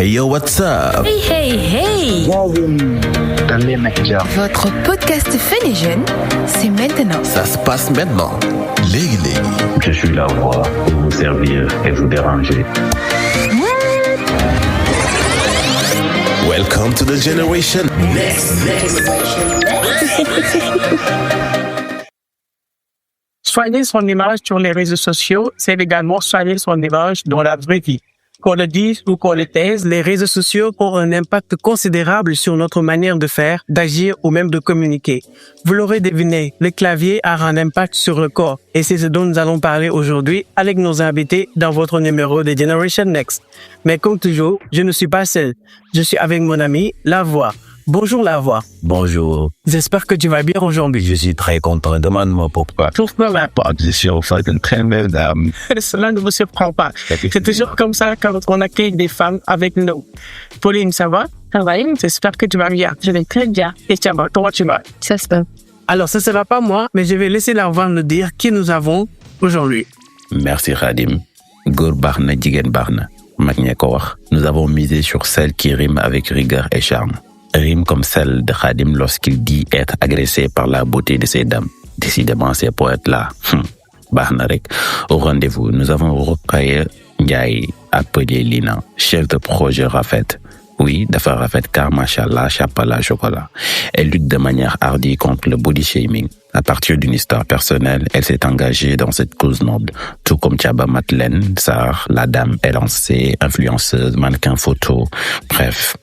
Hey yo, what's up? Hey, hey, hey! Bienvenue dans les médias. Votre podcast fait des jeunes, c'est maintenant. Ça se passe maintenant. Légui. Je suis la voix pour vous servir et vous déranger. Welcome to the Generation Next. Soigner son image sur les réseaux sociaux, c'est également soigner son image dans la vraie vie. Qu'on le dise ou qu'on le taise, les réseaux sociaux ont un impact considérable sur notre manière de faire, d'agir ou même de communiquer. Vous l'aurez deviné, le clavier a un impact sur le corps et c'est ce dont nous allons parler aujourd'hui avec nos invités dans votre numéro de Generation Next. Mais comme toujours, je ne suis pas seul. Je suis avec mon ami, La Voix. Bonjour La Voix. Bonjour, J'espère que tu vas bien aujourd'hui. je suis très content. Demande-moi pourquoi. Pourquoi va pas? Je suis en fait une très belle dame. Cela ne vous surprend pas. C'est toujours comme ça quand on accueille des femmes avec nous. Pauline, ça va? Ça va, J'espère que tu vas bien. je vais très bien. Et tiens, comment tu vas? Ça se passe. Alors, ce ne sera pas moi, mais je vais laisser La Voix nous dire qui nous avons aujourd'hui. Merci Khadim. Góor baax na, jigéen baax na. Mag ñee ko wax. Nous avons misé sur celle qui rime avec rigueur et charme. Rime comme celle de Khadim lorsqu'il dit être agressé par la beauté de ces dames. Décidément, ces poètes-là. Baax na rek. Au rendez-vous, nous avons Rokhaya Ndiaye, appelée Lina, chef de projet Rafet. Oui, dafa rafet car machallah, chapala, chocolat. Elle lutte de manière hardie contre le body shaming. À partir d'une histoire personnelle, elle s'est engagée dans cette cause noble. Tout comme Thiaba Madeleine Sarr, la dame élancée, influenceuse, mannequin photo. Bref,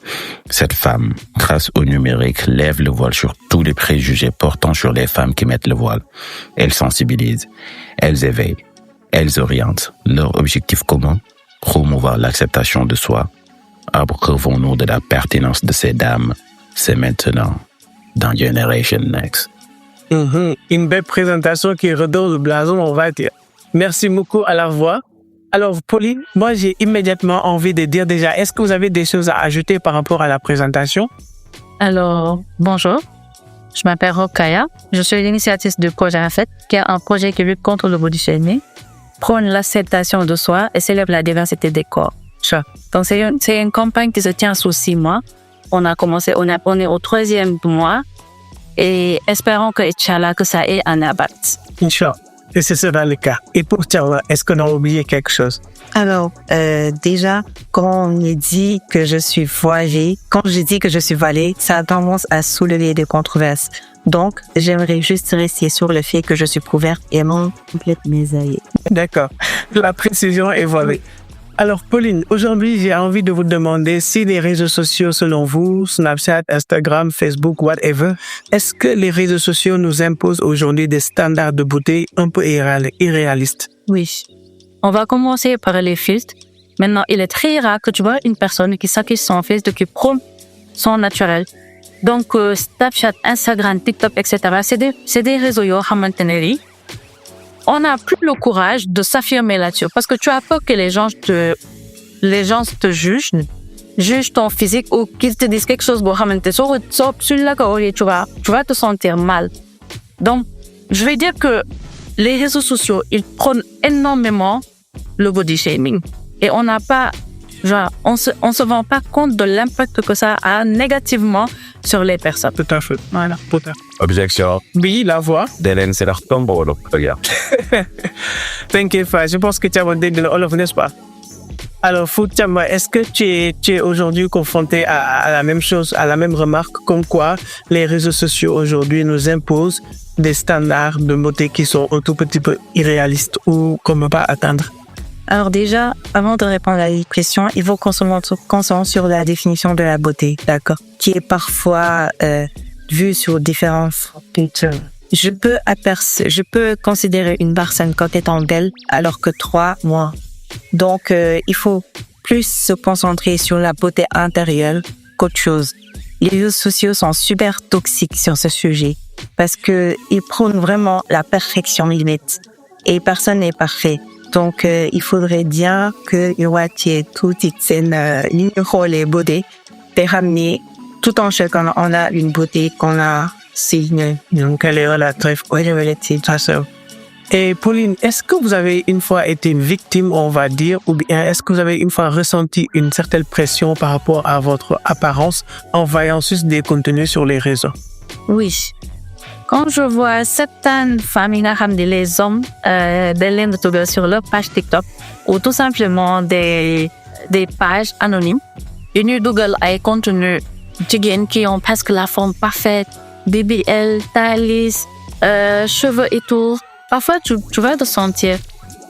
cette femme, grâce au numérique, lève le voile sur tous les préjugés portant sur les femmes qui mettent le voile. Elle sensibilise, elles éveillent, elles orientent. Leur objectif commun, promouvoir l'acceptation de soi. Abreuvons-nous de la pertinence de ces dames. C'est maintenant dans Generation Next. Une belle présentation qui redonne le blason, on va dire. Merci beaucoup à La Voix. Alors, Pauline, moi, j'ai immédiatement envie de dire déjà, est-ce que vous avez des choses à ajouter par rapport à la présentation? Alors, bonjour. Je m'appelle Rokhaya. Je suis l'initiatrice du projet Rafet, qui est un projet qui lutte contre le body shaming, prône l'acceptation de soi et célèbre la diversité des corps. Donc, c'est une campagne qui se tient sous 6 mois. On est au 3e mois et espérons que, Inch'Allah, que ça ait un impact. Inch'Allah. Et ce sera le cas. Et pour Thiaba, est-ce qu'on a oublié quelque chose? Alors, déjà, quand on dit que je suis voilée, quand je dis que je suis voilée, ça a tendance à soulever des controverses. Donc, j'aimerais juste rester sur le fait que je suis couverte et non complète mésaillée. D'accord. La précision est voilée. Alors, Pauline, aujourd'hui, j'ai envie de vous demander si les réseaux sociaux, selon vous, Snapchat, Instagram, Facebook, whatever, est-ce que les réseaux sociaux nous imposent aujourd'hui des standards de beauté un peu irréalistes? Oui. On va commencer par les filtres. Maintenant, il est très rare que tu vois une personne qui s'affiche son filtre, qui prône son naturel. Donc, Snapchat, Instagram, TikTok, etc., c'est des réseaux yo xamantene ni on n'a plus le courage de s'affirmer là-dessus parce que tu as peur que les gens te jugent ton physique ou qu'ils te disent quelque chose tu vas te sentir mal. Donc, je vais dire que les réseaux sociaux, ils prônent énormément le body shaming et on se rend pas compte de l'impact que ça a négativement sur les personnes. Tout à fait. Voilà. Tout à fait. Objection. Oui, La Voix. Delen c'est leur tombeau, donc regarde. T'inquiète pas, je pense que tu as dégg le Wolof, n'est-ce pas? Alors, Thiaba, est-ce que tu es aujourd'hui confronté à la même chose, à la même remarque, comme quoi les réseaux sociaux aujourd'hui nous imposent des standards de beauté qui sont un tout petit peu irréalistes ou qu'on ne peut pas atteindre? Alors déjà, avant de répondre à la question, il faut qu'on se concentre sur la définition de la beauté, d'accord, qui est parfois vue sur différents cultures. Je peux considérer une personne comme étant belle, alors que 3, moins. Donc, il faut plus se concentrer sur la beauté intérieure qu'autre chose. Les réseaux sociaux sont super toxiques sur ce sujet parce que ils prônent vraiment la perfection limite et personne n'est parfait. Donc, il faudrait dire que il y ait toute une ligne beauté de ramener tout en chacun on a une beauté qu'on a signée. Donc, elle est relative. Oui, relative, ça. Et Pauline, est-ce que vous avez une fois été une victime, on va dire, ou bien est-ce que vous avez une fois ressenti une certaine pression par rapport à votre apparence en voyant juste des contenus sur les réseaux? Oui. Quand je vois certaines femmes, les hommes, des lignes de Togo sur leur page TikTok, ou tout simplement des pages anonymes, ils Google a contenu qui ont presque la forme parfaite, BBL, taille lisse, cheveux et tout. Parfois, tu vas te sentir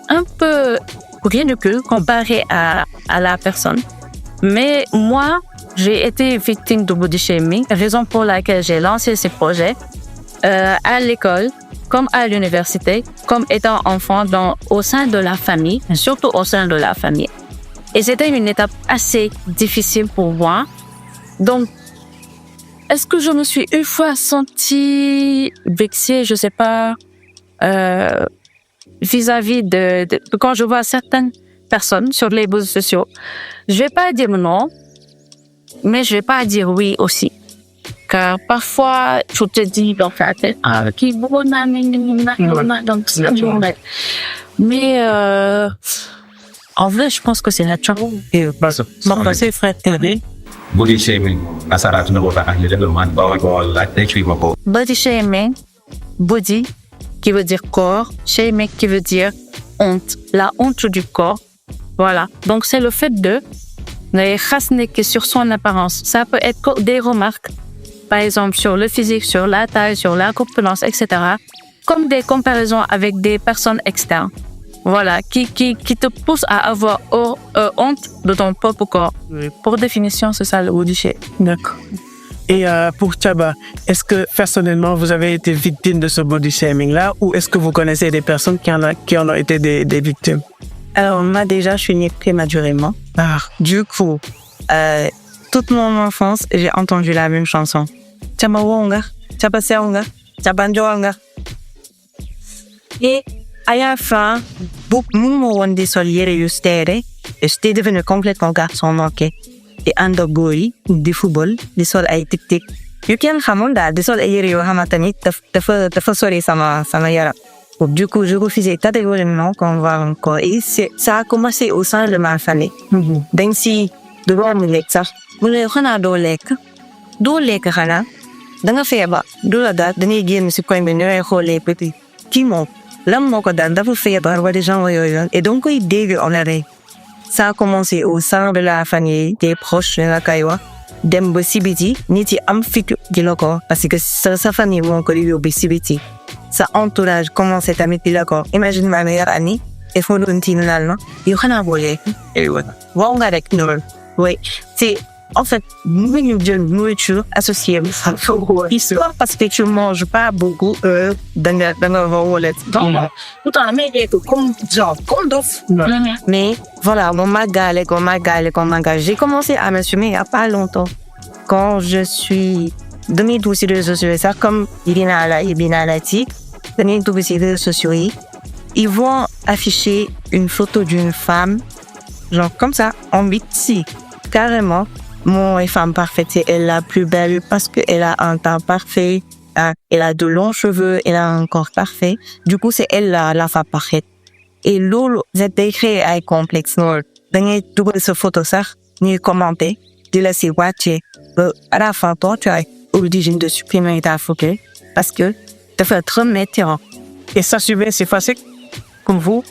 un peu ridicule comparé à la personne. Mais moi, j'ai été victime de body shaming, raison pour laquelle j'ai lancé ce projet à l'école, comme à l'université, comme étant enfant au sein de la famille, surtout au sein de la famille. Et c'était une étape assez difficile pour moi. Donc, est-ce que je me suis une fois sentie vexée, je sais pas, vis-à-vis de quand je vois certaines personnes sur les réseaux sociaux, je vais pas dire non, mais je vais pas dire oui aussi. Car parfois, tu te dis dans ta tête, mais en vrai, je pense que c'est naturel. Mon passé, frère, Body shaming. Body shaming, body qui veut dire corps, shaming qui veut dire honte, la honte du corps. Voilà. Donc c'est le fait de khasnek sur son apparence. Ça peut être des remarques, par exemple sur le physique, sur la taille, sur la corpulence, etc. Comme des comparaisons avec des personnes externes. Voilà, qui te poussent à avoir honte de ton propre corps. Pour définition, c'est ça le body shaming. D'accord. Et pour Chaba, est-ce que personnellement vous avez été victime de ce body shaming-là ou est-ce que vous connaissez des personnes qui en ont été des victimes? Alors moi déjà, je suis née prématurément. Du coup, toute mon enfance, j'ai entendu la même chanson. Chaba wonga, chaba seonga, chaba njoanga. Et à la fin, beaucoup m'ont dit sol yere yustere, et j'étais devenu complètement garçon manqué. Et andogori, du football, du sol ay tic-tic. You can xamunda, du sol ay yere yo hamatani, dafa sori sama yara. Du coup, je refusais catégoriquement qu'on va encore. Et ça a commencé au sein de ma famille. Donc si, devant mon lek sax, mu ne xana do lek xana, da nga feebar, du la daal dañuy génn si koñ bi ñooy xoolee petit kii moom lan moo ko daan dafa feebar wala genre yooyu et donc koy dégg on arrête. Ça a commencé au sein de la famille, des proches de la kaywa, dem ba sibiti, nit yi am fit di la ko parce que sa famille moo ko di yóbbu sibiti. Sa entourage commence tamit di la ko. Imagine ma meilleure amie, et faut doon tiin laal na, yow xanaa boo lekk. Waaw nga rek noonu. Oui, c'est en fait, nous jël nourriture associée. Histoire parce que tu manges pas beaucoup dans la wallet. Tout en Amérique, comme dof. Mais voilà, on m'a galé. J'ai commencé à m'assumer il y a pas longtemps. Quand je suis 2012 sur les réseaux sociaux, ça comme Ibina Lati, 2012 sur les réseaux sociaux, ils vont afficher une photo d'une femme, genre comme ça, en biti, carrément. Mon femme parfaite, c'est elle la plus belle parce qu'elle a un teint parfait, elle a de longs cheveux, elle a un corps parfait. Du coup, c'est elle la femme parfaite. Et lolo, j'ai décrit un complexe. Dans les doubles photos, ça, ni commenter, de laisser watcher. À la fin, toi, tu es obligé de supprimer ta photo parce que tu fais trop météo. Et ça, c'est facile comme vous?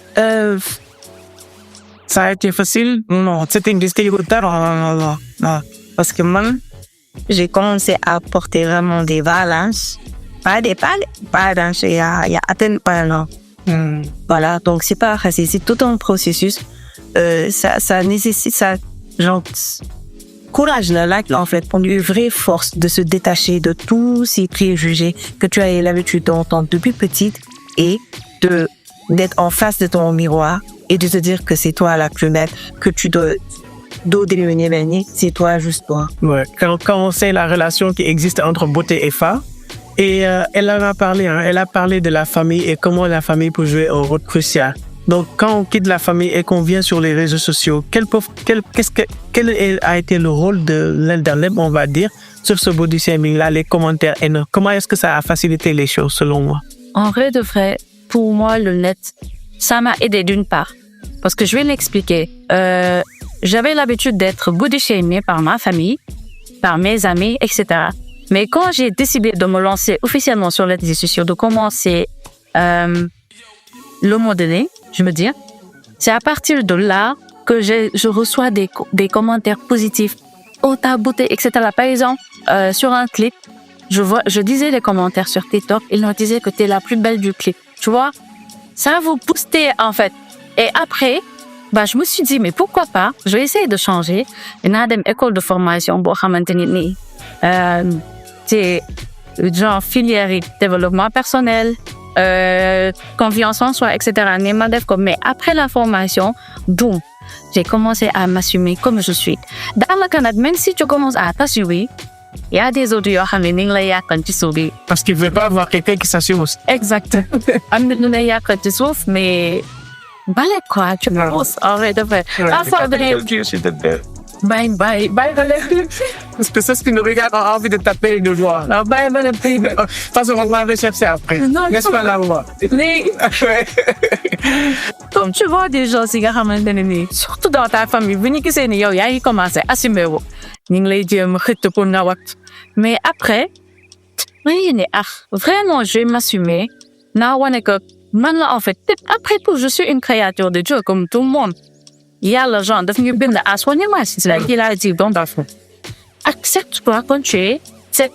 Ça a été facile? Non, c'était une difficulté. Non. Parce que moi, j'ai commencé à porter vraiment des balances. Pas des balances, il y a à peine pas là. Voilà, donc c'est pas facile, c'est tout un processus. Ça nécessite ça, genre, courage là, en fait, pour une vraie force de se détacher de tous ces préjugés que tu as l'habitude d'entendre depuis petite et d'être en face de ton miroir et de te dire que c'est toi la plus belle, que tu dois devenir belle, c'est toi, juste toi. Ouais. Quand on sait la relation qui existe entre beauté et femme, et elle en a parlé, elle a parlé de la famille et comment la famille peut jouer un rôle crucial. Donc, quand on quitte la famille et qu'on vient sur les réseaux sociaux, quel a été le rôle de l'Internet, on va dire, sur ce body shaming-là, les commentaires haineux? Comment est-ce que ça a facilité les choses, selon moi? En vrai de vrai, pour moi, le net, ça m'a aidé d'une part. Parce que je vais l'expliquer. J'avais l'habitude d'être body shamée par ma famille, par mes amis, etc. Mais quand j'ai décidé de me lancer officiellement sur les réseaux sociaux, de commencer le mois donné, je me dis, c'est à partir de là que je reçois des commentaires positifs. Oh, ta beauté, etc. Par exemple, sur un clip, je disais les commentaires sur TikTok, ils nous disaient que t'es la plus belle du clip. Tu vois, ça vous booster en fait. Et après, je me suis dit, mais pourquoi pas, je vais essayer de changer. Il y a une école de formation pour c'est genre filière développement personnel, confiance en soi, etc. Mais après la formation, boum, j'ai commencé à m'assumer comme je suis. Dans le Canada, même si tu commences à t'assumer, il y a des autres qui Parce qu'il ne veut pas avoir quelqu'un qui s'assume aussi. Exact. Mais balai quoi, tu penses. Arrête de faire. Bye. Parce que ça, ce qui nous regarde, on a envie de taper et de voir. Non, bye. De toute façon, on va rechercher après. Non, n'est-ce pas la voix? Comme tu vois des gens, surtout dans ta famille, venez que c'est yo, ils commencent à assumer. Mais après, vraiment, je vais m'assumer. En fait, après tout, je suis une créature de Dieu comme tout le monde. Il y a le genre de venir à soigner moi, c'est là qu'il a dit, bon, accepte-toi quand tu es. C'est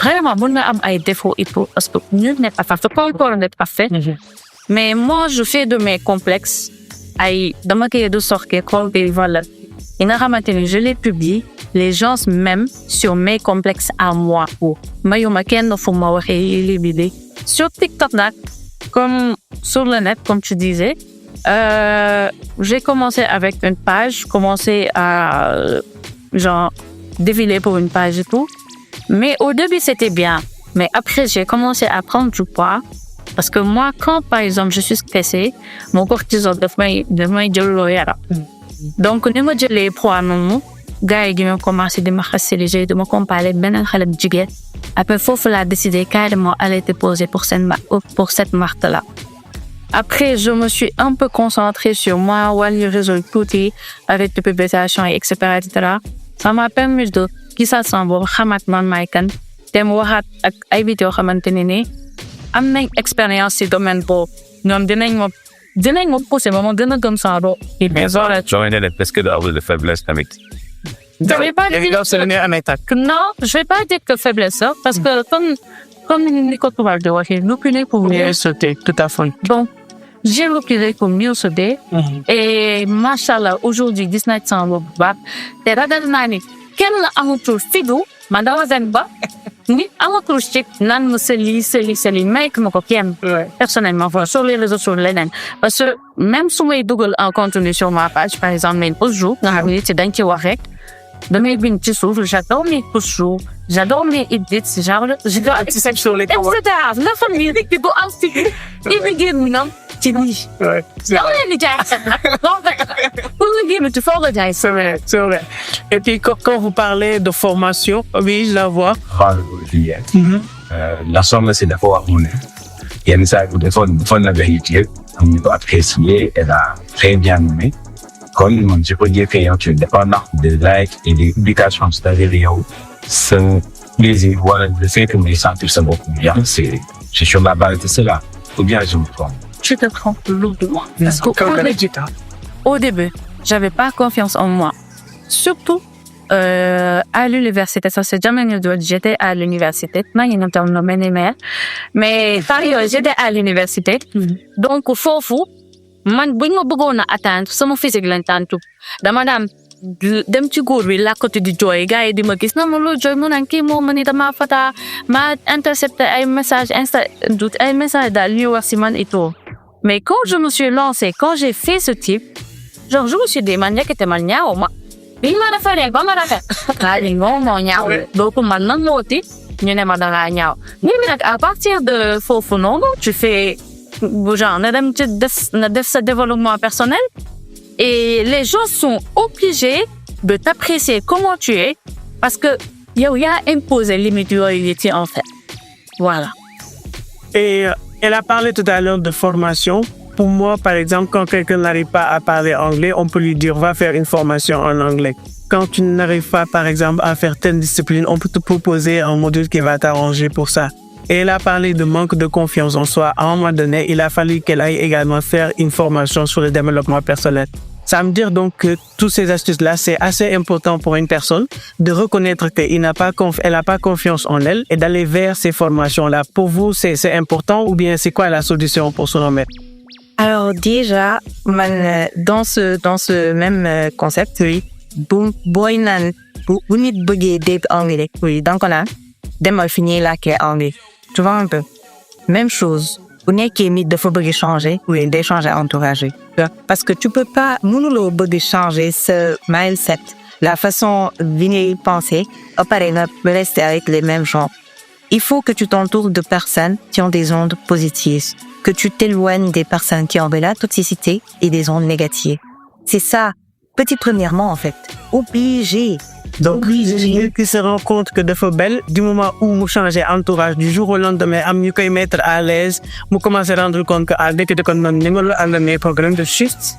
vraiment bon à des défauts et tout, parce que nul n'est pas parfait, pas encore n'est pas parfait. Mais moi, je fais de mes complexes, de ma de sortir, voilà. Et je les publie, les gens m'aiment sur mes complexes à moi. Sur TikTok, comme sur le net, comme tu disais, j'ai commencé avec une page, commencé à défiler pour une page et tout. Mais au début, c'était bien. Mais après, j'ai commencé à prendre du poids. Parce que moi, quand, par exemple, je suis stressée, mon cortisol devient donc, ni ma jëlee poids noonu gars yi ñoo commencé di ma xasser de me comparer beneen xale bu jigéen après foofu laa décidé carrément aller déposer pour cette marque-là. Après, je me suis un peu concentrée sur moi, wàllu réseau tuuti avec des publications, etc. Ça m'a permis de gisa sama boobu xamaat man maay kan te mu waxaat ak ay vidéo xamante ne ni am nañ expérience ci domaine boobu ñoom dinañ ma pousser ba ma gën a gëm sama bopp. Mais j'aurais une presque de faiblesse avec. Je vais pas dire que faiblesse, parce que comme Nico Toubal de waxee, reculer pour mieux sauter, tout à fait. Donc, j'ai reculé pour mieux sauter. Et machallah, aujourd'hui, 19 ans, te ragal naa ni kenn amatul fidu ma dama zen ba ni amatul ci nan ma seli make ma ko kenn personnellement voilà, sur les réseaux sociaux leneen parce que même su may dugal en contenu sur ma page par exemple mais aujourd'hui nga xam ne ci dañ ci wax rek damay bind ci suuf j'adore mes push-ups, j'adore mes edits genre j'adore sur les etc. La famille di go anti immigrant ci ni C'est vrai. Et puis, quand vous parlez de formation, oui, je la vois. La somme, c'est d'abord on est. Il y a une salle où des fois, la vérité, on peut apprécier, elle a très bien aimé. Comme je peux dire qu'il y a dépendant des likes et des publications sur la vidéo, c'est plaisir, voilà, le fait que mes sentir ça beaucoup bien, c'est sur la base de cela. Ou bien je me trompe. Tu te trompes lourdement. Parce qu'au début, j'avais pas confiance en moi. Surtout à l'université. Ça c'est jamais mieux de j'étais à l'université. Mais j'étais à l'université. Donc, foofu, man buñ ma bëggoon a atteindre sama physique lañ tàntu dama daan dem ci góor bi làkkatu di jooy gars yi di ma gis na ma loo jooy mu naan kii moo ma ni dama fata ma intercepté ay message ay message daal ñuy wax si man et tout. Mais quand je me suis lancée, quand j'ai fait ce type, genre je me suis dit man ñekkete man ñaaw ma bi ma defaree ba ma rafet kaa di moo ñaaw donc man nan mooti ñu ne ma dangaa ñaaw léegi nag à partir de foofu noonu tu fais genre na def sa développement personnel et les gens sont obligés de t'apprécier comment tu es parce que yow yaa imposé limite yooyu en fait voilà. Et Elle a parlé tout à l'heure de formation. Pour moi, par exemple, quand quelqu'un n'arrive pas à parler anglais, on peut lui dire, va faire une formation en anglais. Quand tu n'arrives pas, par exemple, à faire telle discipline, on peut te proposer un module qui va t'arranger pour ça. Et elle a parlé de manque de confiance en soi. À un moment donné, il a fallu qu'elle aille également faire une formation sur le développement personnel. Ça veut dire donc que toutes ces astuces-là, c'est assez important pour une personne de reconnaître qu'elle n'a pas confiance en elle et d'aller vers ces formations-là. Pour vous, c'est important ou bien c'est quoi la solution pour se remettre? Alors déjà, dans ce même concept, oui, boy nan bu nit bëggee dégg anglais, oui, donc là, demal finir làkkee anglais. Tu vois un peu? Même chose. Bu nekkee nit dafa bëgg changer, oui, day changer entourage. Parce que tu peux pas, mënuloo bëgg changer ce mindset, la façon bi ngay penser, ba pare nga rester avec les mêmes gens. Il faut que tu t'entoures de personnes qui ont des ondes positives, que tu t'éloignes des personnes qui ont de la toxicité et des ondes négatives. C'est ça, petit premièrement en fait. Obligé. Donc, nit qui se rend compte que dafa belle, du moment où mu changer entourage, du jour au lendemain, am ñu koy mettre à l'aise, mu commencer rendre compte que ndekete kon man ni ma la àndamee programme de shift.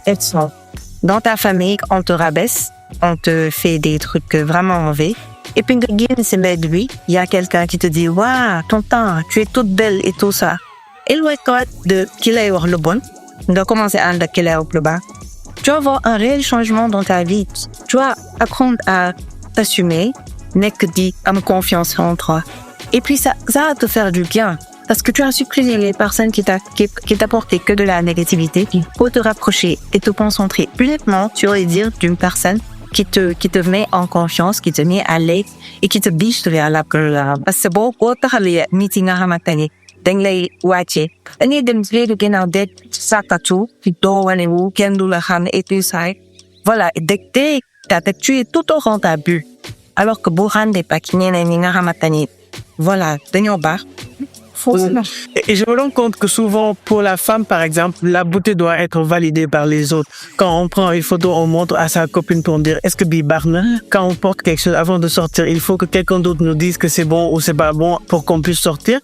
Dans ta famille, on te rabaisse, on te fait des trucs vraiment mauvais. Et puis, c'est lui, il y a quelqu'un qui te dit, waouh, tonton, tu es toute belle et tout ça. Éloigne-toi de qui l'a eu le bon, de commencer à andar qui l'a eu le bas. Tu vas avoir un réel changement dans ta vie. Tu vas apprendre à t'assumer, nek di, am confiance en toi. Et puis, ça va te faire du bien. Parce que tu as supprimé les personnes qui t'apportaient que de la négativité pour te rapprocher et te concentrer uniquement sur les dires d'une personne qui te met en confiance, qui te met à l'aise et qui te biche vers la gueule. Parce que boo taxalee nit yi nga xamante ni dañ lay wàcce dañuy dem léegi ginnaaw de sàkkatu doo wane wu kenn du la xam et tout ça. Voilà, dès que tu es tout au rang ta bulle. Alors que boo rendee pas ki ñeneen ñi nga xamante ni voilà dañoo baax. Et je me rends compte que souvent, pour la femme, par exemple, la beauté doit être validée par les autres. Quand on prend une photo, on montre à sa copine pour dire est-ce que bii baax na. Quand on porte quelque chose avant de sortir, il faut que quelqu'un d'autre nous dise que c'est bon ou c'est pas bon pour qu'on puisse sortir.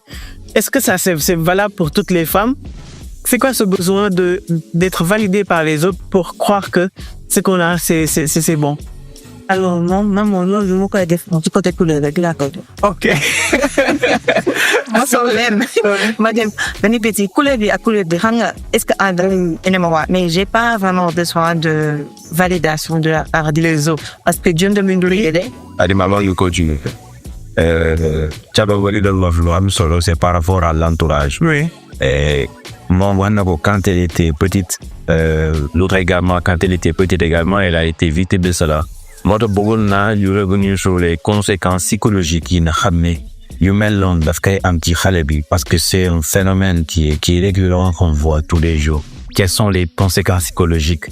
Est-ce que ça, c'est valable pour toutes les femmes? C'est quoi ce besoin d'être validé par les autres pour croire que ce qu'on a, c'est bon? Alors, non, je me connais du côté couleur avec la côte. Ok. Moi, c'est même. Madame, ben, petit, couleur de est-ce que, mais j'ai pas vraiment besoin de validation de la part des autres. Parce que Dieu me donne Adi maman yu continue. Chaba wali de love lo am solo, c'est par rapport à l'entourage. Oui. Mon wanako, quand elle était petite, l'autre également, quand elle était petite également, elle a été victime de cela. Moi, de bëggoon naa yu revenir sur les conséquences psychologiques yi nga xam ne yu mel noonu daf koy am ci xale bi parce que c'est un phénomène qui est régulièrement qu'on voit tous les jours. Quelles sont les conséquences psychologiques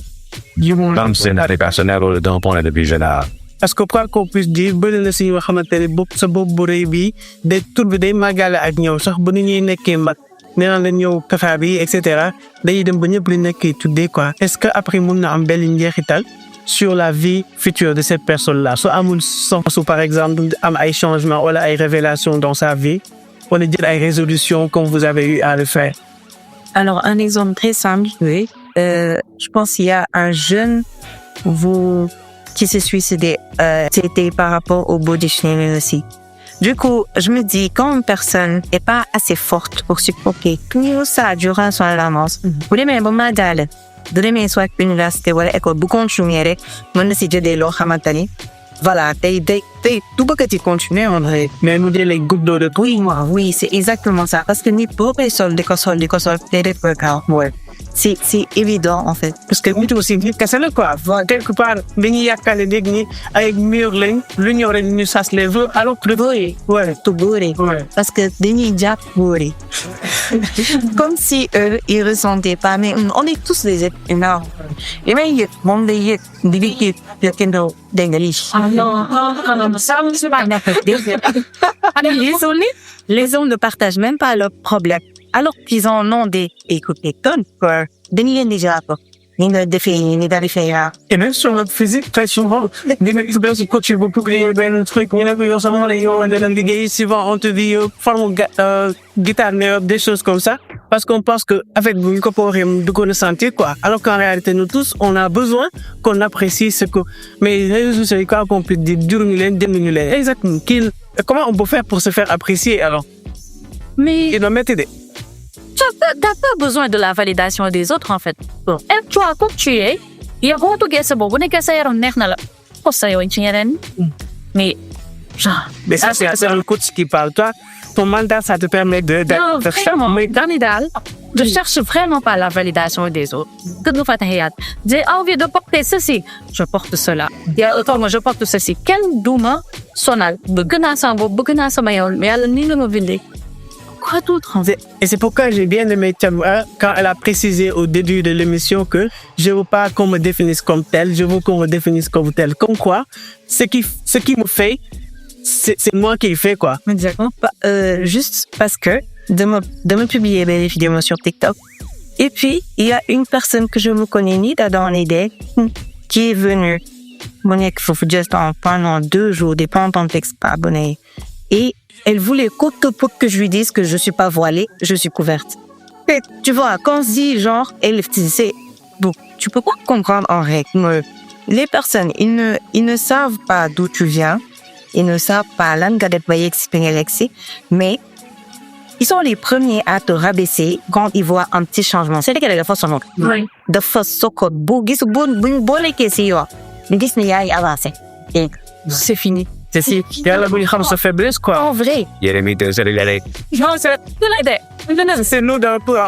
dans le scénario personnel ou d'un point de vue général? Parce que quoi qu'on puisse dire bëri na si yoo xamante ne sa bopp bu rëy bi day tur bi day màggale ak ñëw sax ba ni ñuy nekkee mag nee naa leen ñëw kafa bi et cetera dañuy dem ba ñëpp li nekkee tuddee quoi. Est-ce que après mun na am benn njeexital sur la vie future de cette personne-là? Soit amul sens ou par exemple am ay changements wala ay révélations dans sa vie wala jël ay résolutions comme vous avez eu à le faire. Alors, un exemple très simple, oui. Je pense qu'il y a un jeune qui s'est suicidé. C'était par rapport au body shaming aussi. Du coup, je me dis, quand une personne n'est pas assez forte pour supporter tout ça durant son enfance, vous demandez bon d'aller. De demee soit université wala école bu continuer rek mën na si jëlee loo xamante ni voilà tey du bëgg ci continuer en vrai. Mais mu jëlee goutte d'eau de oui moi oui c'est exactement ça parce que nit boo koy sol di ko sol day def ko kaw. Ouais. C'est évident en fait. Parce que nit aussi nit kese la quoi. Quelque part dañuy yàkkale dégg ni ay mur lañ lu ñëw rek ñu sas les vœux alors que bëri. Ouais. Tu bëri. Ouais. Parce que dañuy jàpp bëri. Comme si eux ils ressentaient pas mais on est tous des êtres humains. Et même yëg moom day yëg di yëkkandoo dégg nga lii. Les hommes ne partagent même pas leurs problèmes. Alors qu'ils en ont des écoutez tonnes quoi. Dañu leen di jàpp. Ni nga defee ni daal di fay Et même sur notre physique, très souvent, des expériences quand tu veux publier un truc, il y en a qui ont seulement les gens de la ligue, souvent on te dit, forme guitare, des choses comme ça. parce qu'on pense que avec vous, de qu'on sentir quoi. Alors qu'en réalité, nous tous, on a besoin qu'on apprécie ce que. Mais les réseaux sociaux, quoi qu'on peut dire, exactement. Comment on peut faire pour se faire apprécier alors? Mais Il doit mettre des. t'as pas besoin de la validation des autres, en fait. Et toi, comme tu es, il y a beaucoup de gens qui mais genre. Mais ça, c'est un coach qui parle. Toi, ton mandat, ça te permet de vraiment, mais dans l'idéal, je cherche vraiment pas la validation des autres. Que nous faisons, j'ai envie de porter ceci, je porte cela. Il y a autant, moi, je porte ceci. Quel douma sonal, mais elle n'y me vinde. Quoi d'autre? Et c'est pourquoi j'ai bien aimé Tchamoua quand elle a précisé au début de l'émission que je veux pas qu'on me définisse comme tel, je veux qu'on me définisse comme tel. Comme quoi, ce qui me fait, c'est moi qui le fais, quoi. Exactement. Juste parce que de me publier des vidéos sur TikTok. Et puis, il y a une personne que je ne connais ni dans l'idée qui est venue. Il faut juste pendant 2 jours, des pas en texte pas abonné. Et elle voulait que je lui dise que je suis pas voilée, je suis couverte. Et tu vois, quand on se dit genre, elle c'est bon, tu peux pas comprendre en règle. Les personnes, ils ne savent pas d'où tu viens, ils ne savent pas l'angadet mais ils sont les premiers à te rabaisser quand ils voient un petit changement. C'est lesquels la force en Oui. De force sokot, bougis bonne question. Mais dis n'y a avancé. C'est fini. C'est si, il y a la sa faiblesse, quoi. En vrai. Jérémy, tu sais, Non, c'est nous,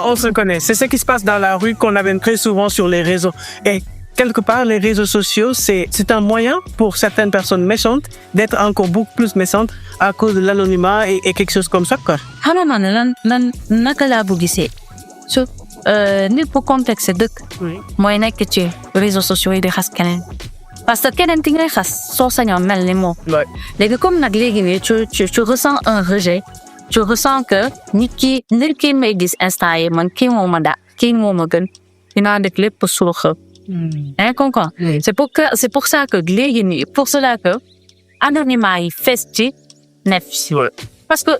on se connaît. C'est ce qui se passe dans la rue qu'on avait très souvent sur les réseaux. Et quelque part, les réseaux sociaux, c'est un moyen pour certaines personnes méchantes d'être encore beaucoup plus méchantes à cause de l'anonymat et quelque chose comme ça, quoi. Xama man naka laa bu gisee su nit bu contexte dëkk mooy nekk ci réseaux sociaux yi di xas keneen parce que keneen ki ngay xas soo sañoon mel ni moom léegi comme nag léegi nii tu ressens un rejet tu ressens que nit ki may gis instant yi man kii moo ma kii moo ma gën dinaa def lépp suul xëpp hein comprends c'est pour ça que léegi nii pour cela que anonymat yi fees ci nef parce que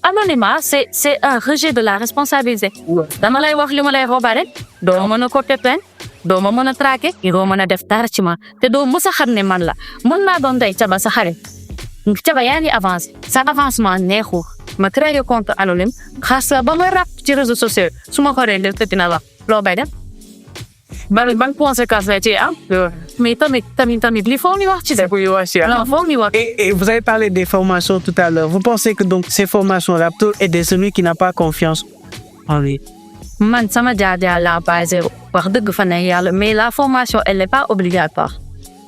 anonymat, c'est un rejet de la responsabilité. Dama lay wax li ma lay robaale doo mën a porter plainte doo ma mën a traquer doo mën a def dara ci ma te doo mës a xam ne man la mën naa doon day caba sa xarit caba yaa ngi avancé sa avancement neexul ma créé compte anonyme xaas ba ma rap ci réseaux sociaux su ma xoree def dina wax loo bay def ban conséquence la ci am mais tamit li faut ñu wax ci def non faut ñu wax. Et vous avez parlé des formations tout à l'heure. Vous pensez que donc ces formations-là peuvent aider celui qui n'a pas confiance en lui? Man sama jaar-jaar la basé wax dëgg fa ne yàlla mais la formation elle n'est pas obligatoire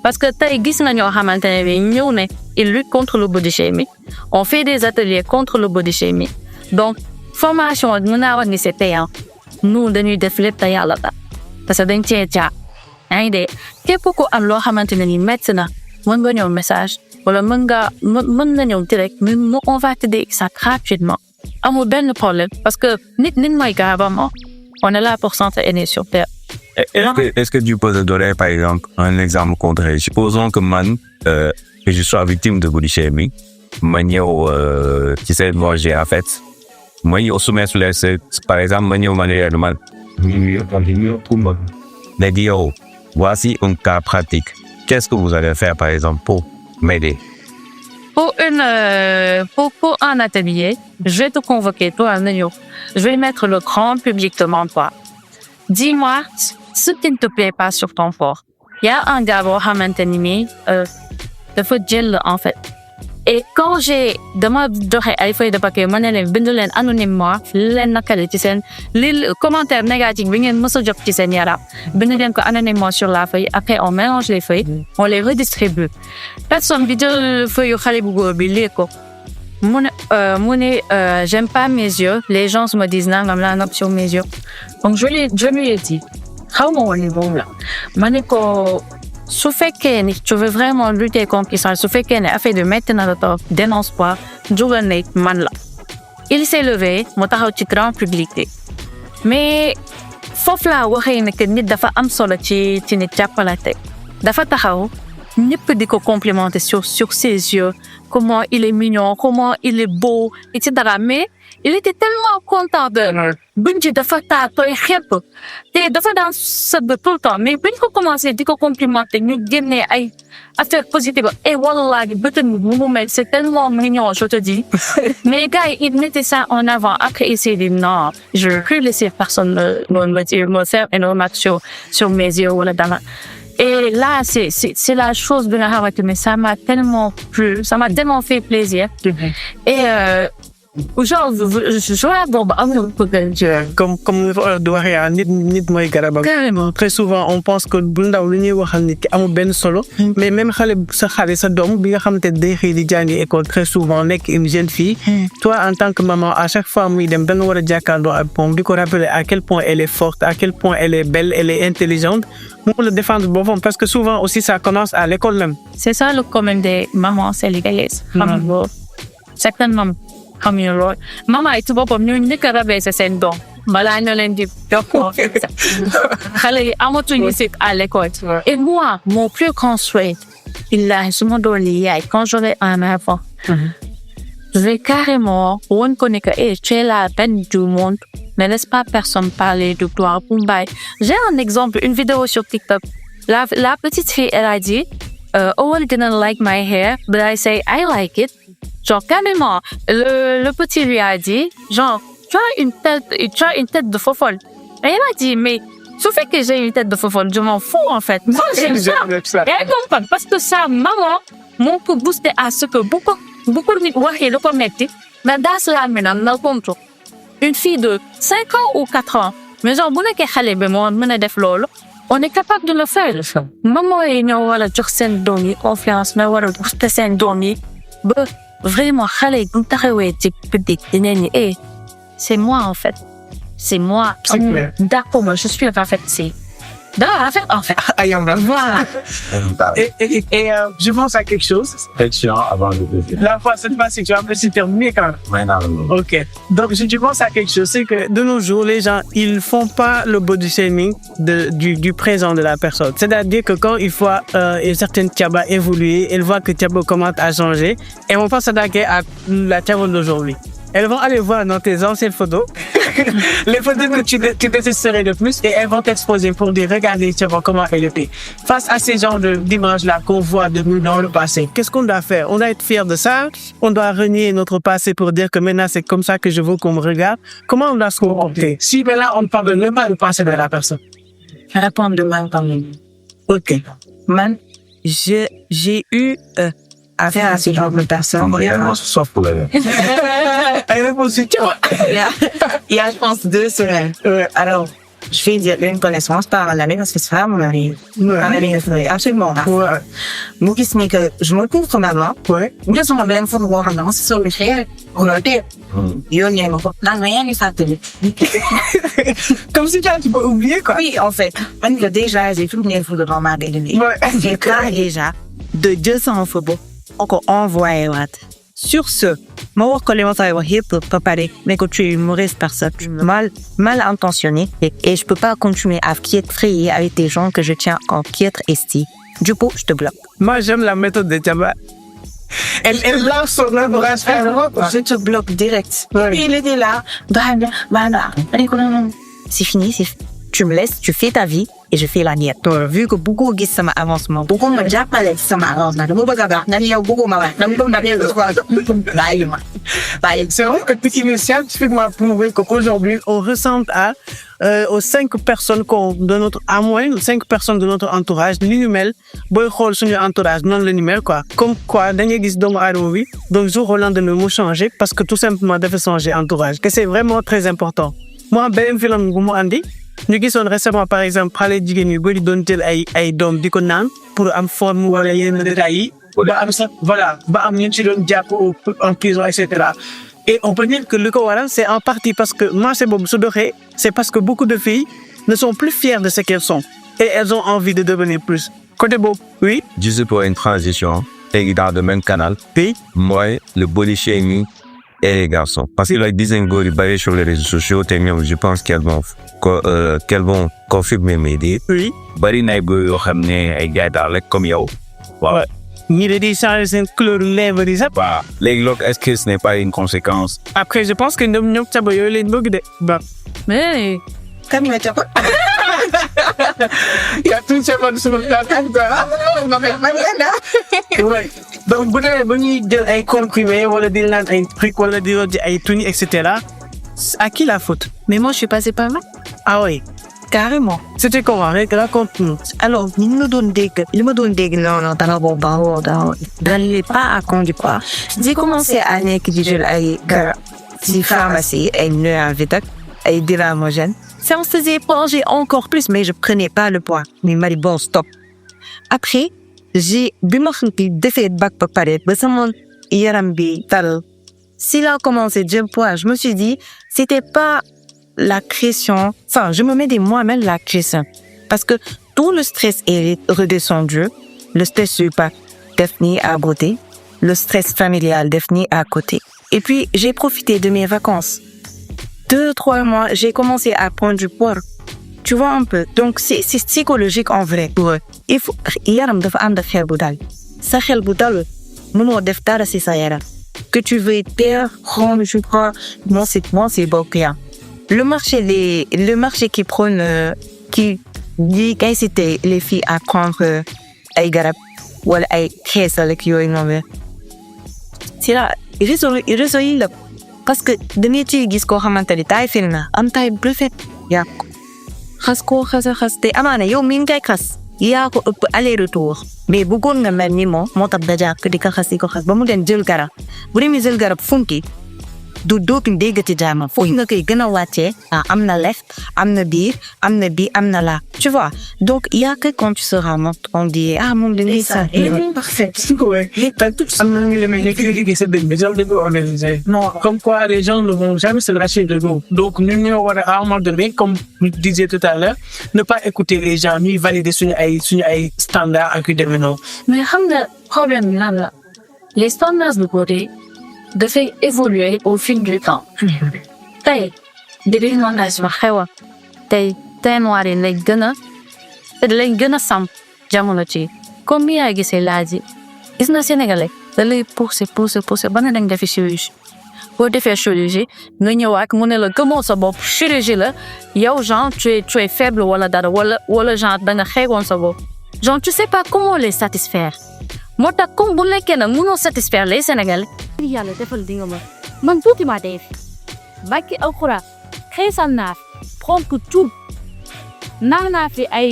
parce que tey gis na ñoo xamante ne bi ñëw ne ils luttent contre le body shaming on fait des ateliers contre le body shaming donc formation mën naa wax ni c'est payant nous dañuy def lépp te yàlla ta parce que dañ cee jaar yaa ngi dee képp ku am loo xamante ne ni métti na mën nga ñëw message wala mën nga ñëw direct mais on va t'aider ça gratuitement amul benn problème parce que nit mooy garabam on est là pour s'entraider sur terre. Est-ce que tu peux te donner, par exemple, un exemple concret? Supposons que que je sois victime de body shaming, qui s'est mangé en fait. Moi, au sommet sur les par exemple, voici un cas pratique. Qu'est-ce que vous allez faire, par exemple, pour m'aider? Pour un atelier, je vais te convoquer, toi, je vais mettre le grand public devant toi. Dis-moi ce qui ne te plaît pas sur ton corps. Il y a un gars de faut gel en fait. Et quand j'ai demandé ay feuille de papier, ma ne leen bind leen anonymement leen nakale ci seen li commentaire négatif bi ngeen mës a jot ci seen yaram bind leen ko anonymement sur la feuille après on mélange les feuilles on les redistribue personne bi jël feuille xale bu góor bi lii ko mu ne j'aime pas mes yeux les gens me disent nangam la nopp sur mes yeux donc je lui ai dit xaw ma woon ni boobu la ma ne ko su fekkee ni tu veux vraiment lutter contre ça su fekkee ne affaire de maintenant la toog dénonce pas jógal ne man la il s'est levé mu taxaw ci grand public mais foofu laa waxee ne que nit dafa am solo ci nit jàppalante dafa taxaw ñëpp di ko complimenter sur ses yeux comment il est mignon comment il est beau etc mais il était tellement content de Bunji de Fata, toi et Khep. Et de faire dans ce tout le temps. Mais quand on commence à dire qu'on complimenter, nous gagner à faire positif. Et voilà, c'est tellement mignon, je te dis. Mais les gars, ils mettaient ça en avant. Après, ils s'est dit non, je ne veux plus laisser personne me faire une remarque sur mes yeux ou là dans Et là, c'est la chose de la Hawaii, mais ça m'a tellement plu, ça m'a tellement fait plaisir. Et genre, comme doit rien nit moy garabam. Carrément. Très souvent on pense que bu ndaw lu ñuy waxal nit ki amul ben solo, mais même xalé sa doom bi nga xamanté day xey di jangi école très souvent nek une jeune fille. Toi en tant que maman à chaque fois muy dem ben wara jakardo ak pom diko rappeler à quel point elle est forte, à quel point elle est belle, elle est intelligente. Pour le défendre bon parce que souvent aussi ça commence à l'école même. C'est ça le commun des mamans sénégalaises. Certainement. Maman est tout bon pour nous, ni carabé, c'est un don. Malade, lundi, allez, à mon tour, à l'école. Et moi, mon plus grand souhait, il a souvent donné quand j'aurai un enfant. Je vais carrément reconnaître que tu es la peine du monde. Ne laisse pas personne parler de toi. J'ai un exemple, une vidéo sur TikTok. La petite fille, elle a dit, Owen didn't like my hair, but I say I like it. Genre, carrément, le petit lui a dit, genre, tu as une tête de fofolle. Et elle a dit, mais, sauf que j'ai une tête de fofolle, je m'en fous, en fait. Moi, j'aime ça. Et elle comprend, parce que ça, maman, mon coup boosté à ce que beaucoup de gens le commettent, mais dans cela, maintenant, une fille de 5 ans ou 4 ans, mais genre, on est capable de le faire. Maman, il y a une confiance, il y a une vraiment, c'est moi en fait. C'est moi. D'accord, moi je suis la parfaite. En fait. Voilà. Et je pense à quelque chose. Avant le deuxième. Cette fois-ci, tu vas me terminer quand même. Maintenant, Ok. Donc, je pense à quelque chose, c'est que de nos jours, les gens, ils font pas le body shaming du présent de la personne. C'est-à-dire que quand ils voient une certaine Tiaba évoluer, ils voient que Tiaba commence à changer, elles vont pas s'attaquer à la Tiaba d'aujourd'hui. Elles vont aller voir dans tes anciennes photos, les photos que tu détesterais le plus, et elles vont t'exposer pour dire, regardez, tu vois comment elle était. Face à ces genres d'images-là qu'on voit de nous dans le passé, qu'est-ce qu'on doit faire? On doit être fier de ça. On doit renier notre passé pour dire que maintenant c'est comme ça que je veux qu'on me regarde. Comment on doit se comporter? Si maintenant on ne parle même pas du passé de la personne. Répondre de mal quand même. Ok. Man, j'ai eu affaire à ce genre de personnes. sauf pour elle. Il y a, je pense, 2 semaines. Alors, je vais dire une connaissance par l'année parce que c'est ça, mon ami. Mon ami, absolument. Moi, qui c'est que je me couvre maman. Nous sommes bien pour voir non, c'est sur le réel. On a été. Il y a rien qui s'appelle. Comme si tu peux oublier, quoi. Oui, en fait. Déjà, j'ai tout le de grand-mère de l'année. J'ai là, déjà, de 200 photos. Encore envoyé, Sur ce, moi, je mais que tu es une mauvaise personne, mal intentionnée, et je peux pas continuer à frayer avec des gens que je tiens en piètre estime. Du coup, je te bloque. Moi, j'aime la méthode de Tiaba. Elle lance son entourage. Je te bloque direct. Il était là. C'est fini, tu me laisses, tu fais ta vie et je fais la mienne. Vu que beaucoup de ça m'avancement, beaucoup me disent pas ça m'avancement. C'est vrai que petit initial, tu fais moi prouver qu'aujourd'hui, on ressemble aux 5 personnes à moins 5 personnes de notre entourage, l'inhumel, boy hall sur entourage, non l'inhumel, quoi. Comme quoi, dernier gis d'homme à l'envie, donc jour au lendemain, nous changer parce que tout simplement, de faire changer entourage, que c'est vraiment très important. Moi, ben, film, vous m'en ñu gisoon récemment par exemple xale jigéen yu bëri doon jël ay doom di ko naan pour am forme wala yenn détails yi ba am sax voilà ba am ñu ci doon jàpp en prison etc. Et on peut dire que le ko waral c'est en partie parce que marché boobu su doxee c'est parce que beaucoup de filles ne sont plus fières de ce qu'elles sont et elles ont envie de devenir plus. Côté boobu, oui. Juste pour une transition, et dans le même canal, oui. Moi, le body shaming et les garçons. Parce que les dizaines de gars sur les réseaux sociaux, je pense qu'elles vont confirmer mes idées. Oui. Bari na go yo xamné ay gaay dal rek comme yow. Waaw. Ni de changer seen couleur lèvres yi sax. waaw léegi loolu est-ce que ce n'est pas une conséquence. Après je pense que ñoom caba yooyu leen bëgg de ba. Mais Comme il a y a tout ça man sama plateau ouais. Donc bu dee ba ñuy jël ay comprimés wala di naan ay trucs wala di ay tunis et cetera à qui la faute? Mais moi, je suis passée par là. Ah oui. Carrément. C'était comment? Raconte-nous. Alors, il me donne non, n'allez pas à conduire quoi. J'ai commencé à aller à la pharmacie, à une invitac, à Diramogène. Ça me faisait plonger encore plus, mais je prenais pas le poids. Mais il m'a dit bon, stop. Après, j'ai défait de bac par yarambi, tal. S'il a commencé de poids, je me suis dit, c'était pas la pression. Enfin, je me mets moi-même la pression. Parce que tout le stress est redescendu. Le stress sur pas défini à côté. Le stress familial défini à côté. Et puis, j'ai profité de mes vacances. 2-3 mois, j'ai commencé à prendre du poids. Tu vois un peu. Donc, c'est psychologique en vrai pour eux. Il faut, yaram dafa and ak xel bu dal. Sa xel bu dal, mënoo def dara ci sa yaram. Que tu veux perdre, je crois, moi c'est bon rien. Le marché qui prône, qui dit qu'inciter les filles à prendre ay garab wala ay xeesal ak yooyu noonu. C'est là, réseau yi la parce que dañuy ci gis koo xamante ni taay fil na am taay bu rafet yaa ko xas koo xas te amaana yow mi ngi koy xas yaa ko ëpp aller retour mais bëggoon nga mel ni moo tax daja ko di ko xas ba mu den jël garab bu demee jël garab funki du dootuñ déggati jaama foofu nga koy gën a wàccee am na lef am na biir am na bi am na la tu vois donc il y a que quand tu seras mort on dit moom dañuy ça Parfait. Ouais. Am na ñu le mel ni critiquer sa dëgg mais genre de organiser. Non, comme quoi les gens ne vont jamais se lâcher de nous. Donc ñun ñoo war a un moment donné, comme je disais tout à l'heure, ne pas écouter les gens, ñuy valider suñu ay standards ak yu demee noonu. mais xam nga problème bi lan la les standards de beauté dafay évoluer au fil du temps. tey déréglementation xewa tey noir yi lañ gën a samp jamono ci comme mi yaa gisee laaj yi gis na Sénégalais da lay pousser ba nga dañ defi chirurgie boo defee chirurgie nga ñëwaat mu ne la gëmoo sa bopp chirurgie la yow genre tu es faible wala dara wala genre da nga xeegoon sa bopp genre tu sais pas comment les satisfaire moo tax comme bu lekkee nag mënoo satisfaire les Sénégalais. yàlla defal di nga man tuuti maa dee fi bàkki alxuraan xeesal naa fi prendre tout naan naa fi ay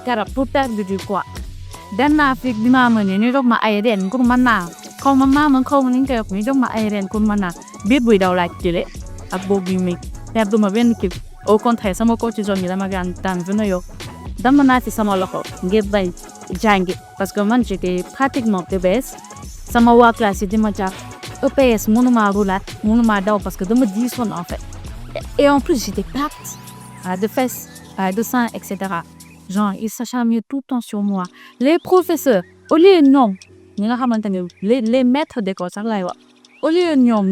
garab pour perdre du poids dem naa fi bi ma mënee ñu jox ma ay reen pour mën naa xaw ma ni ñu koy wax ñu jox ma ay reen pour mën naa biir buy daw laaj jëlee ak boobu yu muy perdre ma benn kii au contraire sama cortisone yi dama daan gën a yokk dama naa fi sama loxo ngir bay jàngi parce que man j'étais pratiquement obèse sama waa classe yi di ma jàpp EPS mënuma roulaat mënuma daw parce que dama diisoon en fait et en plus j'étais plate de fesses de sein etc. genre ils s'acharnaient tout le temps sur moi les professeurs au lieu ñoom ñi nga xamante ne les maîtres d'école sax laay wax au lieu ñoom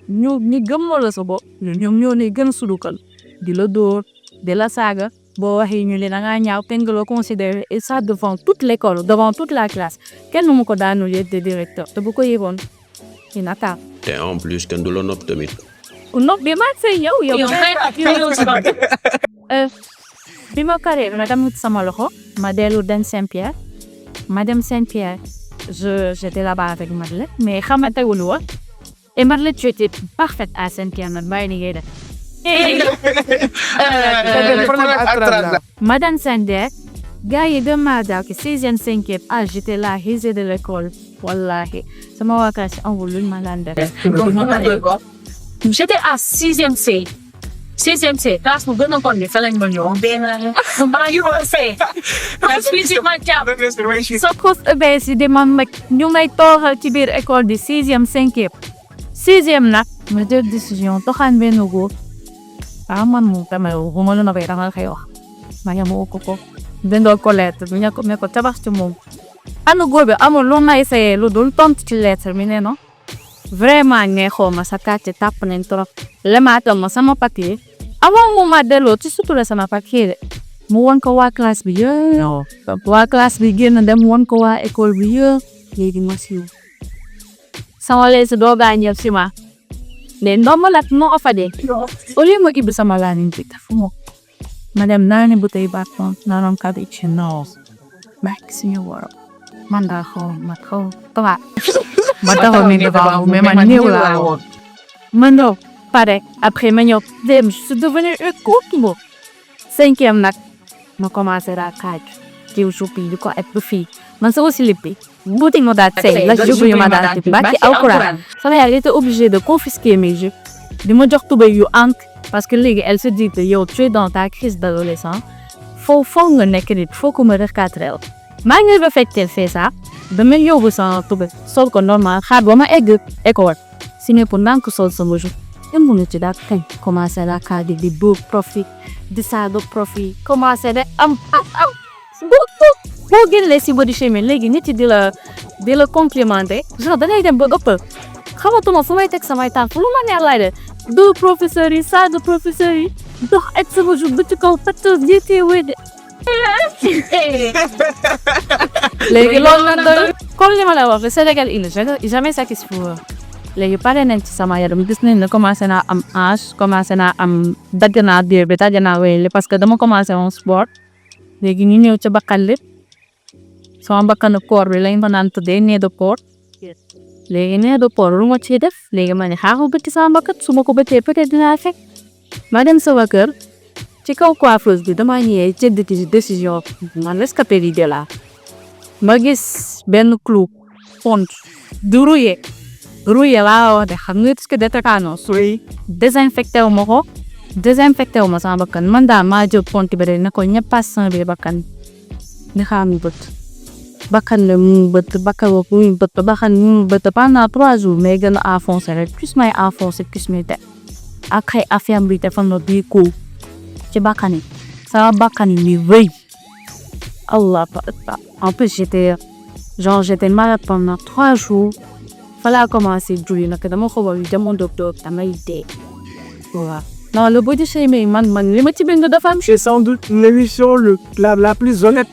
ñu gëmmoo la sa bopp ñoom ñoo ne gën sulukal di la dóor di la saaga boo waxee ñu ne da ngaa ñaaw te nga la considérer et ça devant toute l'école devant toute la classe kenn mu ko daanul yëpp de directeur te bu ko yëgoon dina taal. te en plus kenn du la nopp tamit. nopp bi maa ngi yow. bi ma paree ma dem sama loxo ma dellu dem Saint-Pierre ma dem Saint-Pierre j'étais là-bas avec Madeleine mais xamante wuñu woon et Madeleine tu étais parfaite à Saint-Pierre nag bàyyi ni ngay def. Madame Sander, gars yi dem maa daaw ki 6e 5e j'étais la risée de l'école wallahi sama waa classe amul luñ ma daan def. J'étais à 6e C. 6e C classe bu gën a kon ni fa lañ ma ñëw. maa ngi woon C. ma jàpp. sa cause EBS yi de man mag ñu may tooxal ci biir école di 6e 5e 6e nag ma jël décision toxaan benn góor. man moom tamit bu ma la dama koy wax ma yemu ko bindoo ko lettre bi ñu ko tabax ci moom anu góor bi amul lu may essayé lu dul tontu ci lettre mi ne non vraiment neexoo ma sa kàcce tàpp nañ trop lemaatal ma sama papier avant mu ma delloo ci sutura sama papier de mu won ko waa classe bi yëpp waa classe bi génn dem won ko waa école bi yëpp léegi ma siiw sama lees doogaa ñëw si ma ne ndombalat moo fa de au lieu ma ibbi sama laanin bi dafa ma dem naani bouteille bâton naanoon cappuccino bàyyi suñu woro man daa xaw ma taxaw ni dafa mais man néew laa woon ma ñëw pare après ma ñëw dem je suis devenu un couple 5e nag ma commencé raa kaaj jiw suppi di ko ëpp fii man sama slip bi boutique ma daal tey la jubu yu ma daal ti bàcci alquran sama yaay était obligée de confisquer mes jeux di ma jox tubéy yu encre parce que léegi elle se dit que yow tu es dans ta crise d'adolescence faut nga nekk nit faut que ma recadrer maa ngi refectel fee ça dama yóbbu sama tubéy sol ko normal xaar ba ma egg école signé pour ndànk sol sama jeu dem mu ci daal kañ commencé la kaadi di beau profit di saaga profit commencé de am boo génnee si body shaming léegi nit yi di la complimenter genre dangay dem ba ëppal xamatuma fu may teg samay tànk lu ma neex laay de deux professeurs yi saaga professeurs yi dox ak sama jour ba ci kaw patteur jiitee wéy de léegi loolu nag doy comme li ma la wax le Sénégal il n'est jamais satisfait léegi pare nañ ci sama yaram gis nañ ne commencé naa am âge commencé naa am dagg naa biir bi dagg naa wéyale parce que dama commencé woon sport léegi ñu ñëw ca bakkan lépp sama bakkanu koor bi lañ ko naan tuddee nez de porc léegi nez de porc lu ma ciy def léegi ma ne xaaral bëtti sama bakkat su ma ko bëttee peut-être dinaa fekk ma dem sama kër ci kaw coiffeuse bi dama ñëwee jënd ci décision man rescapé di la ma gis benn clou fond du rouillé laa wax de xam nga est-ce que détecano suy désinfecté wu ma sama bakkan man daal maa jël ponti ba de ne ko ñëppaas sama biir bakkan ni xam bët bakkan la mu bët bakkan wa mu bët bakkan mu bët pendant 3 jours mais gën a enfoncé rek plus may enfoncé plus may def ak ay affaire bi defal ma bii ko ci bakkan yi sama bakkan yi rëy Allah en plus j'étais malade pendant 3 jours fallait commencer julli nag dama ko wax demoon docteur damay dee waaw non le body shaming man li ma ci bind dafa am. C'est sans doute l'émission la plus honnête.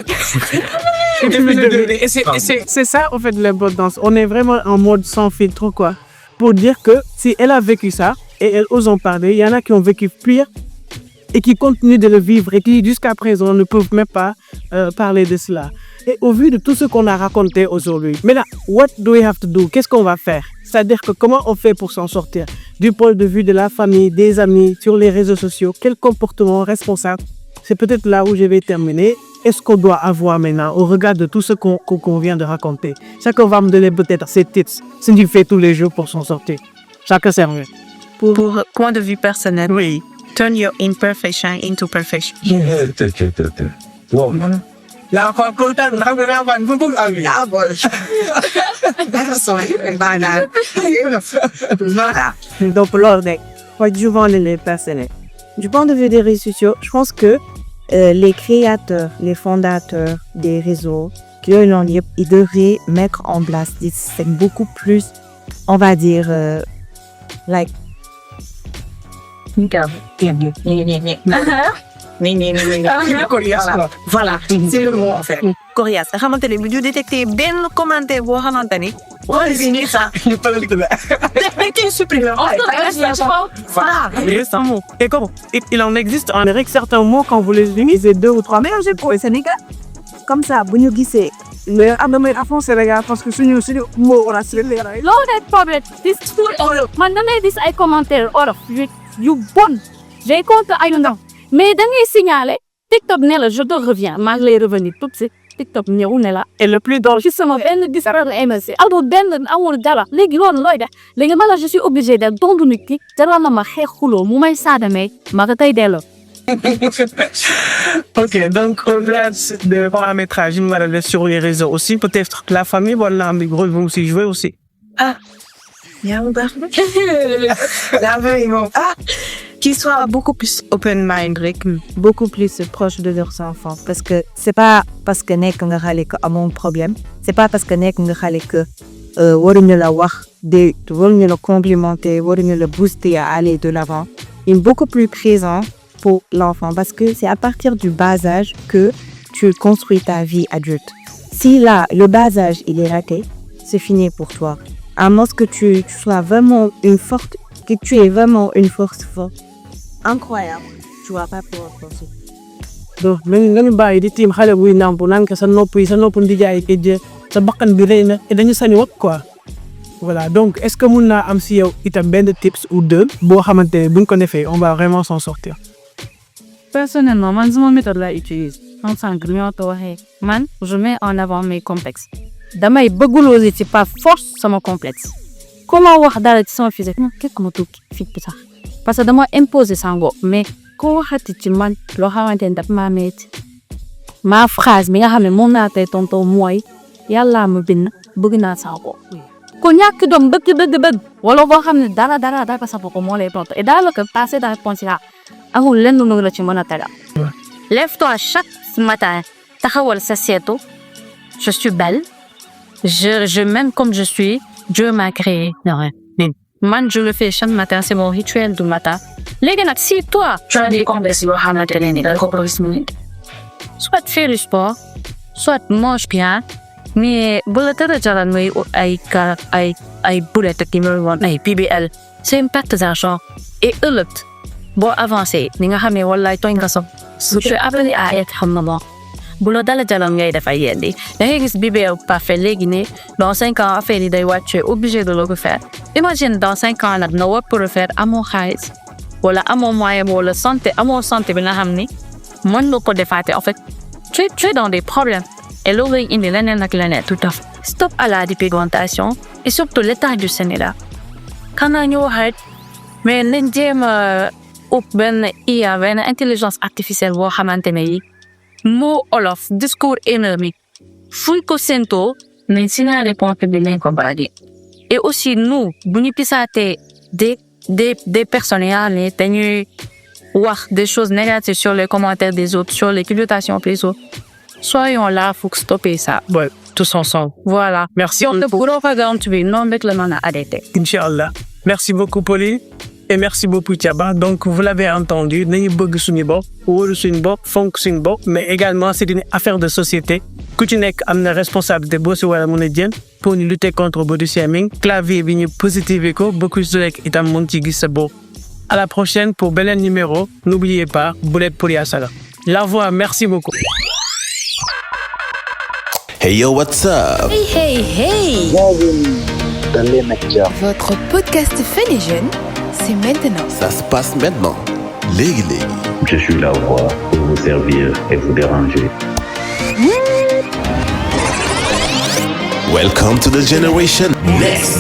Et c'est ça en fait l'importance. On est vraiment en mode sans filtre quoi. Pour dire que si elle a vécu ça et elle ose en parler, il y en a qui ont vécu pire et qui continuent de le vivre et qui jusqu'à présent ne peuvent même pas parler de cela. Et au vu de tout ce qu'on a raconté aujourd'hui, maintenant, what do we have to do? Qu'est-ce qu'on va faire? C'est-à-dire que comment on fait pour s'en sortir? Du point de vue de la famille, des amis, sur les réseaux sociaux, quel comportement responsable? C'est peut-être là où je vais terminer. Est-ce qu'on doit avoir maintenant, au regard de tout ce qu'on vient de raconter? Chacun va me donner peut-être ses tips, ce qu'il fait tous les jours pour s'en sortir. Chacun c'est mieux. Pour point de vue personnel, Oui. turn your imperfection into perfection. La facultad no me da para ningún Donc, l'ordre, coadjuvant les personnels. Du point de vue des réseaux sociaux, je pense que les créateurs, les fondateurs des réseaux, ils devraient mettre en place des systèmes beaucoup plus, on va dire, like. Voilà, c'est le mot en fait. Coriace. nga xamante ne bu ñu détecté benn commentaire boo xamante ni. wala si nii sax. dañ koy supprimer. Voilà. Récemment. Et comment? Il en existe en Amérique certains mots quand vous les utilisez 2 ou 3. mais j'ai pour Sénégal comme ça bu ñu gisee. Mais am na may affaire Sénégal parce que suñu mot on a loolu rek problème man damay gis ay commentaires olof yu bon j'ai compte ay ndaw mais da ngay signaler TikTok ne la je te reviens maa ngi lay revenir tout de suite TikTok ñëw ne la. et le plus dangereux. ci sama benn disparate MSC amul dara léegi loolu looy def léegi man la je suis obligé de tontu nit ki jaral na ma xeex xuloo mu may saadamee ma ko tey delloo. Ok, donc au-delà de paramétrage, il va sur les réseaux aussi, peut-être la famille, voilà, mais gros, ils vont aussi jouer aussi. Ah, qu'ils soient beaucoup plus open-mind, beaucoup plus proches de leurs enfants. Parce que c'est pas parce que nek nga xalé ko amon problème, c'est pas parce que nek nga xalé que waruñu la wax waruñu la complimenter, waruñu la booster à aller de l'avant. Ils sont beaucoup plus présents pour l'enfant parce que c'est à partir du bas âge que tu construis ta vie adulte. Si là, le bas âge, il est raté, c'est fini pour toi. À moins que tu sois vraiment que tu aies vraiment une force forte, incroyable, tu vas pas pouvoir penser. donc nga ñu bàyyi di tiim xale buy nàmp naan ko sa nopp ndijaay yi jë sa bakkan bi rëy na et dañu sani wax quoi. Voilà, donc est-ce que mun naa am si yow itam benn tips ou deux boo xamante ne buñ ko defee on va vraiment s'en sortir. Personnellement, man sama méthode laa utilise. En tant que man, je mets en avant mes complexes. Damay bëgguloo ci par force sama complexe. Comment wax dara ci sama physique képp ma tukki fit bi sax parce que dama imposer sa bopp mais ko waxati ci man loo xamante ne daf maa metti ma phrase mi nga xam ne moom naa tey tonton mooy yàlla ma bind bëgg naa sa bopp ko ñàkk doom bëgg wala boo xam ne dara sa bopp moo lay tontu et dans le passé de réponse là amul lenn lu la ci mën a tegal. Lève-toi chaque matin taxawal sa seetu je suis belle je m'aime comme je suis Dieu m'a créé. Man, je le fais chaque matin, c'est mon rituel du matin. Les gars, si toi, tu as des complexes, soit fais du sport, soit mange bien, mais ay boulettes qui me vendent, ay PBL, c'est une perte d'argent. Et eux, bon avancer, ni nga xamé wallahi toñ nga sopp. Tu es appelé à être humble. Bu la dala jalam ngay dafay yendi da ngay gis bébé parfait léegi ne dans 5 ans affaire yi day wàcc tu es obligé de le refaire. Imagine dans 5 ans nag na war pour refaire amoo xaalis wala amoo moyen wala amoo santé bi nga xam ni mën nga ko defaate en fait tu es dans des problèmes et loolu indi leneen ak leneen tout à fait. Stop à la dépigmentation et surtout l'état du Sénégal. Kana ñu waxat mais nañ jéem a ub benn IA benn intelligence artificielle boo xamante ne yi mot olof discours économique fuñ ko sento nañ si naa réponse bi lañ ko badi et aussi nous bu ñu pisaatee des personnes yaa ne dañuy wax des choses négatives sur les commentaires des autres sur les publications des autres soyons là pour stopper ça. Ouais, tous ensemble. Voilà. Merci. On te propagande bi non avec le man a arrêté. Inch'Allah. Merci beaucoup Pauline. Et merci beaucoup Thiaba. Donc vous l'avez entendu, nañu bëgg suñu bopp, wóolu suñu bopp, fonk suñu bopp, mais également c'est une affaire de société. Ku ci nekk am na responsabilité boo si war a mën a jël pour ñu lutter contre body shaming. Clavier bi ñu positiver ko, beaucoup su nekk itam mën ci gis sa bopp. À la prochaine pour beneen numéro. N'oubliez pas, Boulet Poulia Saga. La voix, merci beaucoup. Hey yo, what's up? Hey. Bienvenue dans les médias. Votre podcast fait des jeunes, c'est maintenant. Ça se passe maintenant. Légui. Je suis la voix pour vous servir et vous déranger. Welcome to the generation next.